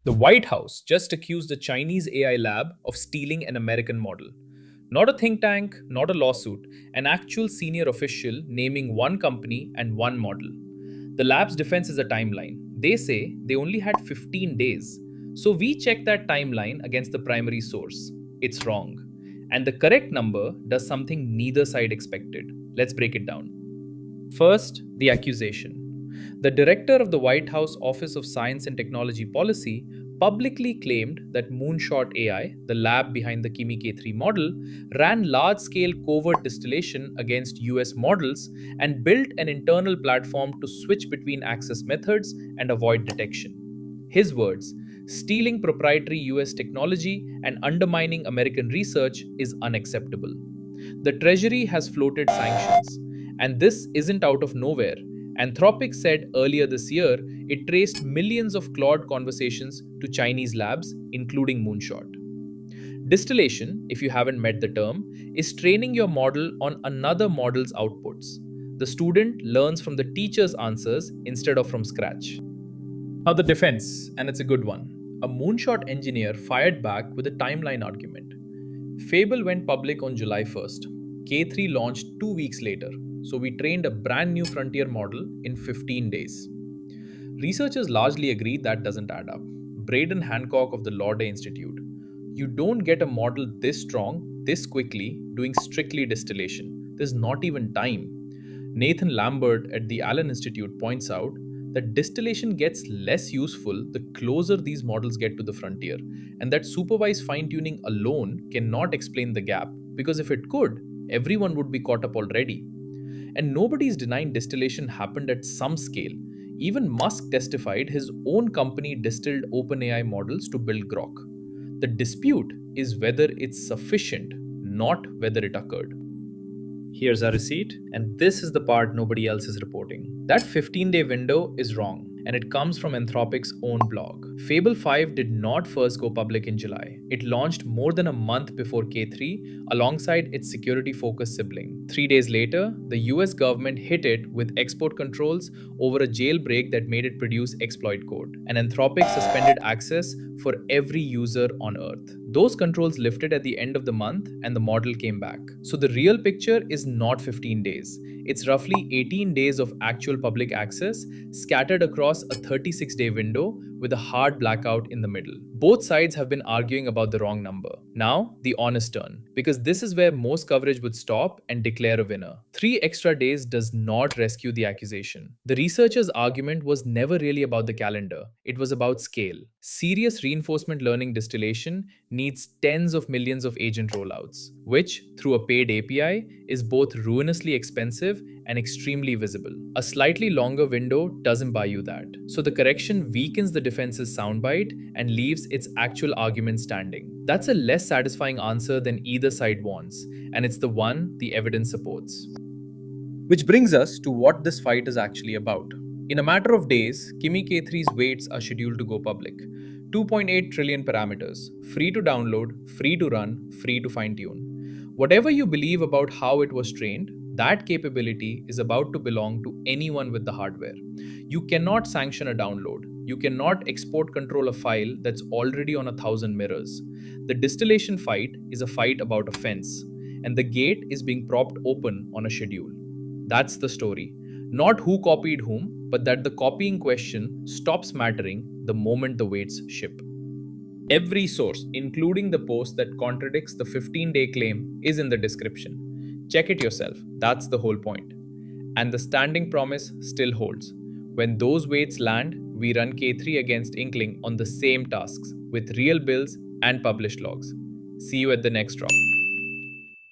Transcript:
The White House just accused a Chinese AI lab of stealing an American model. Not a think tank, not a lawsuit, an actual senior official naming one company and one model. The lab's defense is a timeline. They say they only had 15 days. So we check that timeline against the primary source. It's wrong. And the correct number does something neither side expected. Let's break it down. First, the accusation. The director of the White House Office of Science and Technology Policy publicly claimed that Moonshot AI, the lab behind the Kimi K3 model, ran large scale covert distillation against US models and built an internal platform to switch between access methods and avoid detection. His words: stealing proprietary US technology and undermining American research is unacceptable. The Treasury has floated sanctions, and this isn't out of nowhere. Anthropic said earlier this year it traced millions of Claude conversations to Chinese labs, including Moonshot. Distillation, if you haven't met the term, is training your model on another model's outputs. The student learns from the teacher's answers instead of from scratch. Now, the defense, and it's a good one. A Moonshot engineer fired back with a timeline argument. Fable went public on July 1st. K3 launched 2 weeks later, so we trained a brand new frontier model in 15 days. Researchers largely agree that doesn't add up. Braden Hancock of the Laude Institute. You don't get a model this strong, this quickly, doing strictly distillation. There's not even time. Nathan Lambert at the Allen Institute points out that distillation gets less useful the closer these models get to the frontier, and that supervised fine tuning alone cannot explain the gap, because if it could, everyone would be caught up already. And nobody is denying distillation happened at some scale. Even Musk testified his own company distilled OpenAI models to build Grok. The dispute is whether it's sufficient, not whether it occurred. Here's our receipt, and this is the part nobody else is reporting. That 15-day window is wrong, and it comes from Anthropic's own blog. Fable 5 did not first go public in July. It launched more than a month before K3 alongside its security-focused sibling. 3 days later, the US government hit it with export controls over a jailbreak that made it produce exploit code. And Anthropic suspended access for every user on Earth. Those controls lifted at the end of the month and the model came back. So the real picture is not 15 days. It's roughly 18 days of actual public access scattered across a 36-day window with a hard blackout in the middle. Both sides have been arguing about the wrong number. Now, the honest turn, because this is where most coverage would stop and declare a winner. 3 extra days does not rescue the accusation. The researchers' argument was never really about the calendar. It was about scale. Serious reinforcement learning distillation needs tens of millions of agent rollouts, which, through a paid API, is both ruinously expensive and extremely visible. A slightly longer window doesn't buy you that. So the correction weakens the defense's soundbite and leaves its actual argument standing. That's a less satisfying answer than either side wants, and it's the one the evidence supports. Which brings us to what this fight is actually about. In a matter of days, Kimi K3's weights are scheduled to go public. 2.8 trillion parameters, free to download, free to run, free to fine-tune. Whatever you believe about how it was trained, that capability is about to belong to anyone with the hardware. You cannot sanction a download. You cannot export control a file that's already on 1,000 mirrors. The distillation fight is a fight about a fence, and the gate is being propped open on a schedule. That's the story. Not who copied whom, but that the copying question stops mattering the moment the weights ship. Every source, including the post that contradicts the 15-day claim, is in the description. Check it yourself. That's the whole point. And the standing promise still holds. When those weights land, we run K3 against Inkling on the same tasks with real bills and published logs. See you at the next drop.